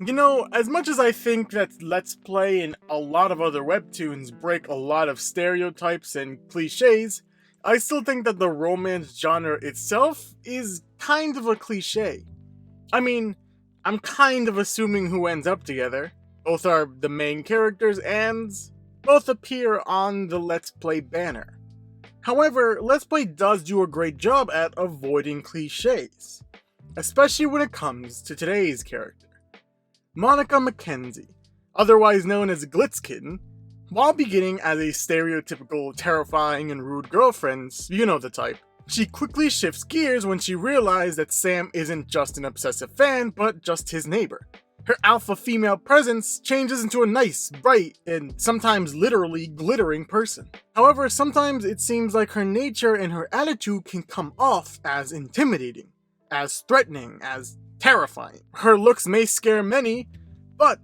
You know, as much as I think that Let's Play and a lot of other webtoons break a lot of stereotypes and cliches, I still think that the romance genre itself is kind of a cliche. I mean, I'm kind of assuming who ends up together. Both are the main characters and both appear on the Let's Play banner. However, Let's Play does do a great job at avoiding cliches, especially when it comes to today's character. Monica Mackenzie, otherwise known as Glitzkitten, while beginning as a stereotypical terrifying and rude girlfriend, you know the type, she quickly shifts gears when she realizes that Sam isn't just an obsessive fan, but just his neighbor. Her alpha female presence changes into a nice, bright, and sometimes literally glittering person. However, sometimes it seems like her nature and her attitude can come off as intimidating, as threatening, as terrifying. Her looks may scare many, but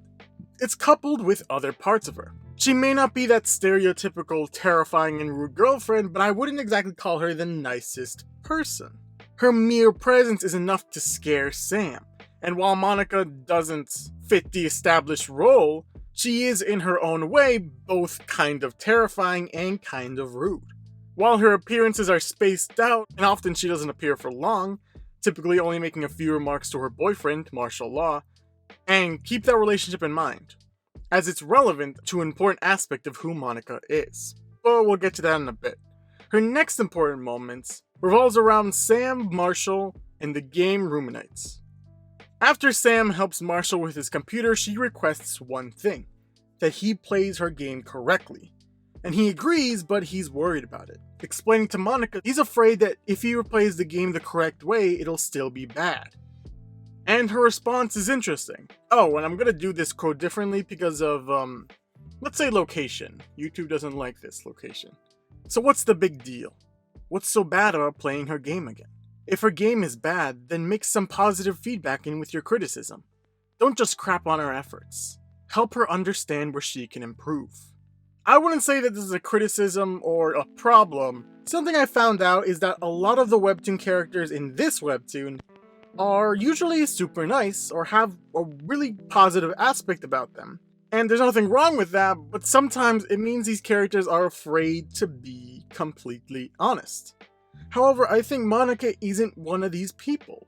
it's coupled with other parts of her. She may not be that stereotypical terrifying and rude girlfriend, but I wouldn't exactly call her the nicest person. Her mere presence is enough to scare Sam, and while Monica doesn't fit the established role, she is in her own way both kind of terrifying and kind of rude. While her appearances are spaced out, and often she doesn't appear for long, typically only making a few remarks to her boyfriend, martial law, and keep that relationship in mind, as it's relevant to an important aspect of who Monica is. But we'll get to that in a bit. Her next important moment revolves around Sam, Marshall, and the game Ruminites. After Sam helps Marshall with his computer, she requests one thing: that he plays her game correctly. And he agrees, but he's worried about it, explaining to Monica he's afraid that if he replays the game the correct way, it'll still be bad. And her response is interesting. Oh, and I'm gonna do this quote differently because of, let's say location. YouTube doesn't like this location. So what's the big deal? What's so bad about playing her game again? If her game is bad, then mix some positive feedback in with your criticism. Don't just crap on her efforts. Help her understand where she can improve. I wouldn't say that this is a criticism or a problem. Something I found out is that a lot of the webtoon characters in this webtoon are usually super nice or have a really positive aspect about them. And there's nothing wrong with that, but sometimes it means these characters are afraid to be completely honest. However, I think Monica isn't one of these people.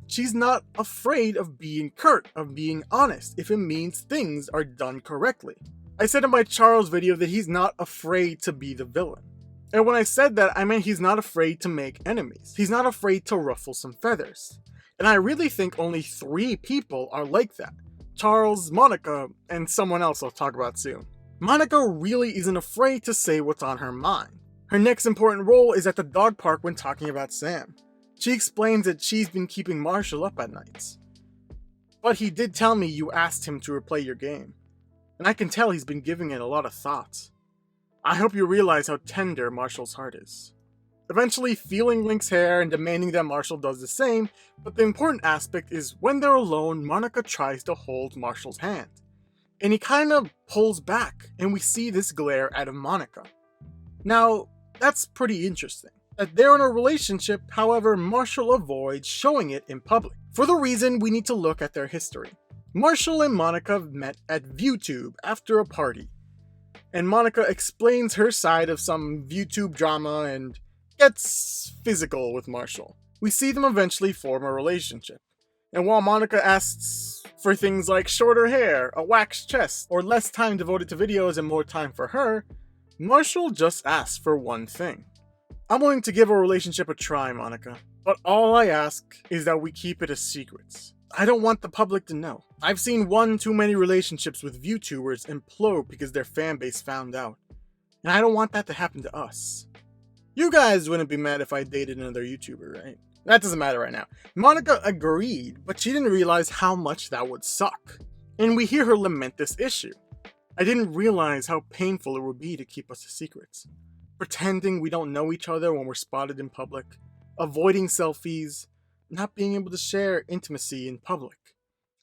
She's not afraid of being curt, of being honest, if it means things are done correctly. I said in my Charles video that he's not afraid to be the villain. And when I said that, I meant he's not afraid to make enemies. He's not afraid to ruffle some feathers. And I really think only 3 people are like that: Charles, Monica, and someone else I'll talk about soon. Monica really isn't afraid to say what's on her mind. Her next important role is at the dog park when talking about Sam. She explains that she's been keeping Marshall up at nights. But he did tell me you asked him to replay your game, and I can tell he's been giving it a lot of thought. I hope you realize how tender Marshall's heart is. Eventually feeling Link's hair and demanding that Marshall does the same, but the important aspect is when they're alone, Monica tries to hold Marshall's hand. And he kind of pulls back, and we see this glare out of Monica. Now, that's pretty interesting. That they're in a relationship, however, Marshall avoids showing it in public. For the reason we need to look at their history. Marshall and Monica met at ViewTube after a party, and Monica explains her side of some ViewTube drama and gets physical with Marshall. We see them eventually form a relationship, and while Monica asks for things like shorter hair, a waxed chest, or less time devoted to videos and more time for her, Marshall just asks for one thing. I'm willing to give a relationship a try, Monica, but all I ask is that we keep it a secret. I don't want the public to know. I've seen one too many relationships with ViewTubers implode because their fanbase found out, and I don't want that to happen to us. You guys wouldn't be mad if I dated another YouTuber, right? That doesn't matter right now. Monica agreed, but she didn't realize how much that would suck. And we hear her lament this issue. I didn't realize how painful it would be to keep us a secret. Pretending we don't know each other when we're spotted in public. Avoiding selfies. Not being able to share intimacy in public.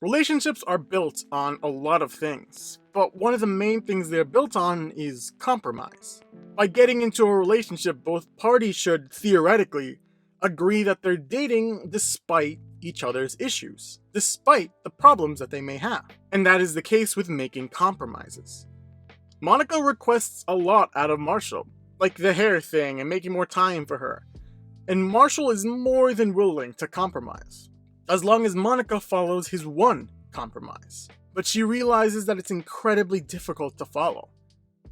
Relationships are built on a lot of things, but one of the main things they're built on is compromise. By getting into a relationship, both parties should, theoretically, agree that they're dating despite each other's issues, despite the problems that they may have. And that is the case with making compromises. Monica requests a lot out of Marshall, like the hair thing and making more time for her. And Marshall is more than willing to compromise, as long as Monica follows his one compromise. But she realizes that it's incredibly difficult to follow.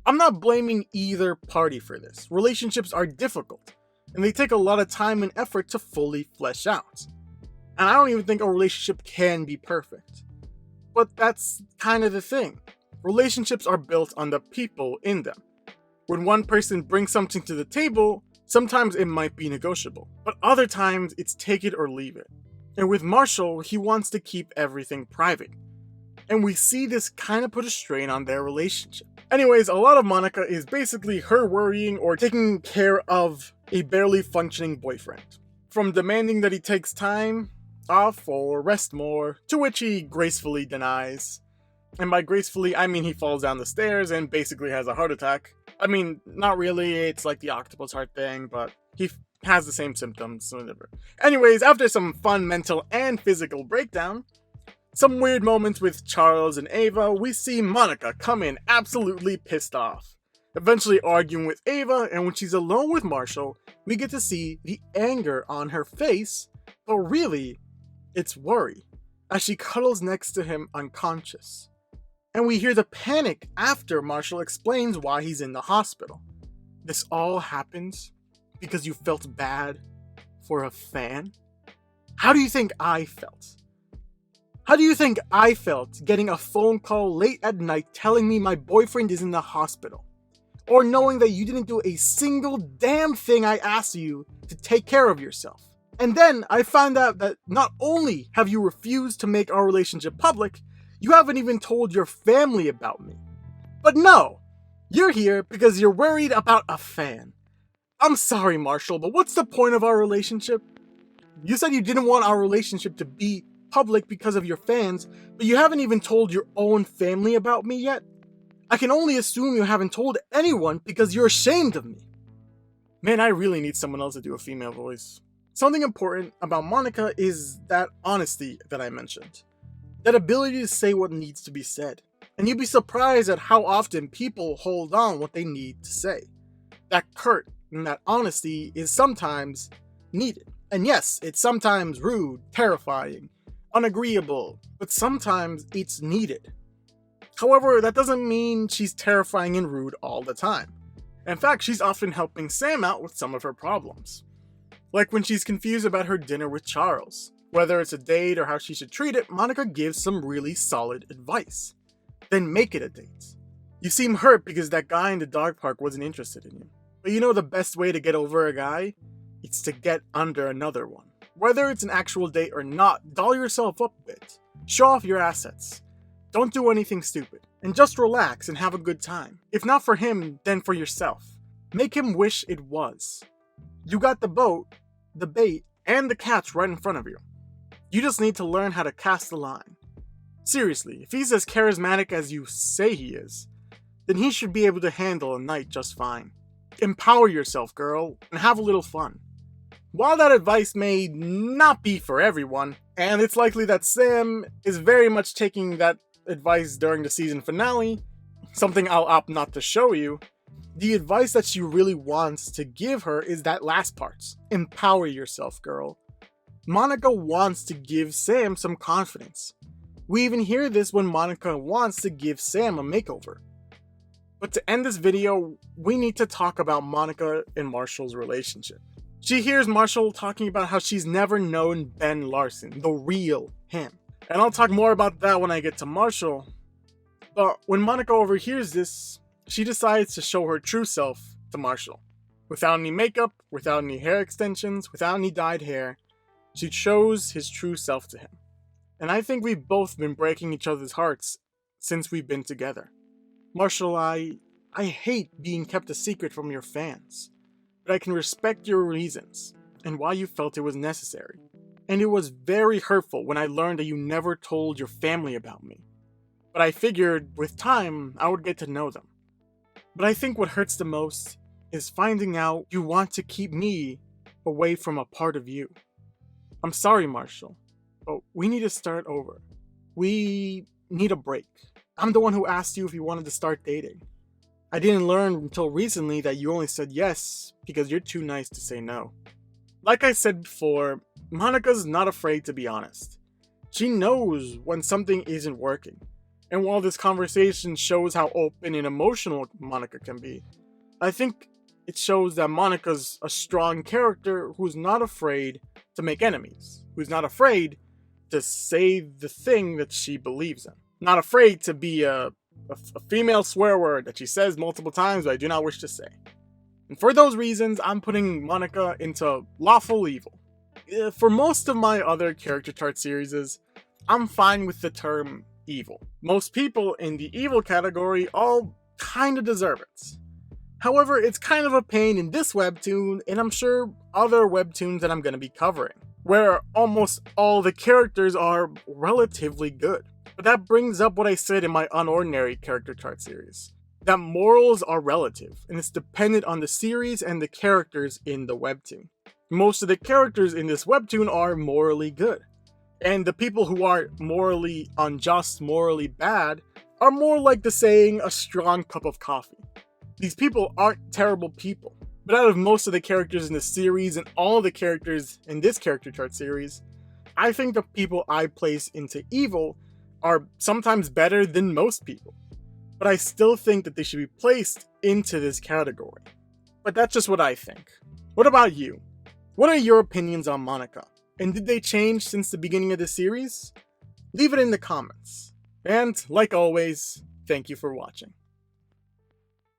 I'm not blaming either party for this. Relationships are difficult, and they take a lot of time and effort to fully flesh out. And I don't even think a relationship can be perfect. But that's kind of the thing. Relationships are built on the people in them. When one person brings something to the table, sometimes it might be negotiable, but other times it's take it or leave it. And with Marshall, he wants to keep everything private. And we see this kind of put a strain on their relationship. Anyways, a lot of Monica is basically her worrying or taking care of a barely functioning boyfriend. From demanding that he takes time off or rest more, to which he gracefully denies. And by gracefully, I mean he falls down the stairs and basically has a heart attack. I mean, not really, it's like the octopus heart thing, but he has the same symptoms, so whatever. Anyways, after some fun mental and physical breakdown, some weird moments with Charles and Ava, we see Monica come in absolutely pissed off, eventually arguing with Ava, and when she's alone with Marshall, we get to see the anger on her face, but really, it's worry, as she cuddles next to him unconscious. And we hear the panic after Marshall explains why he's in the hospital. This all happens because you felt bad for a fan? How do you think I felt? How do you think I felt getting a phone call late at night telling me my boyfriend is in the hospital? Or knowing that you didn't do a single damn thing I asked you to take care of yourself? And then I found out that not only have you refused to make our relationship public, you haven't even told your family about me. But no, you're here because you're worried about a fan. I'm sorry, Marshall, but what's the point of our relationship? You said you didn't want our relationship to be public because of your fans, but you haven't even told your own family about me yet? I can only assume you haven't told anyone because you're ashamed of me. Man, I really need someone else to do a female voice. Something important about Monica is that honesty that I mentioned. That ability to say what needs to be said. And you'd be surprised at how often people hold on what they need to say. That curt and that honesty is sometimes needed. And yes, it's sometimes rude, terrifying, unagreeable, but sometimes it's needed. However, that doesn't mean she's terrifying and rude all the time. In fact, she's often helping Sam out with some of her problems. Like when she's confused about her dinner with Charles. Whether it's a date or how she should treat it, Monica gives some really solid advice. Then make it a date. You seem hurt because that guy in the dog park wasn't interested in you. But you know the best way to get over a guy? It's to get under another one. Whether it's an actual date or not, doll yourself up a bit. Show off your assets. Don't do anything stupid. And just relax and have a good time. If not for him, then for yourself. Make him wish it was. You got the boat, the bait, and the catch right in front of you. You just need to learn how to cast the line. Seriously, if he's as charismatic as you say he is, then he should be able to handle a night just fine. Empower yourself, girl, and have a little fun. While that advice may not be for everyone, and it's likely that Sam is very much taking that advice during the season finale, something I'll opt not to show you, the advice that she really wants to give her is that last part. Empower yourself, girl. Monica wants to give Sam some confidence. We even hear this when Monica wants to give Sam a makeover. But to end this video, we need to talk about Monica and Marshall's relationship. She hears Marshall talking about how she's never known Ben Larson, the real him. And I'll talk more about that when I get to Marshall. But when Monica overhears this, she decides to show her true self to Marshall. Without any makeup, without any hair extensions, without any dyed hair, she shows his true self to him. And I think we've both been breaking each other's hearts since we've been together. Marshall, I hate being kept a secret from your fans, but I can respect your reasons and why you felt it was necessary. And it was very hurtful when I learned that you never told your family about me. But I figured with time I would get to know them. But I think what hurts the most is finding out you want to keep me away from a part of you. I'm sorry, Marshall. But we need to start over. We need a break. I'm the one who asked you if you wanted to start dating. I didn't learn until recently that you only said yes because you're too nice to say no. Like I said before, Monica's not afraid to be honest. She knows when something isn't working. And while this conversation shows how open and emotional Monica can be, I think it shows that Monica's a strong character who's not afraid to make enemies, who's not afraid to say the thing that she believes in, not afraid to be a female swear word that she says multiple times but I do not wish to say. And for those reasons, I'm putting Monica into lawful evil. For most of my other character chart series, I'm fine with the term evil. Most people in the evil category all kinda deserve it. However, it's kind of a pain in this webtoon, and I'm sure other webtoons that I'm going to be covering, where almost all the characters are relatively good. But that brings up what I said in my Unordinary character chart series, that morals are relative, and it's dependent on the series and the characters in the webtoon. Most of the characters in this webtoon are morally good, and the people who are morally unjust, morally bad, are more like the saying, a strong cup of coffee. These people aren't terrible people, but out of most of the characters in the series and all the characters in this character chart series, I think the people I place into evil are sometimes better than most people. But I still think that they should be placed into this category. But that's just what I think. What about you? What are your opinions on Monica? And did they change since the beginning of the series? Leave it in the comments. And, like always, thank you for watching.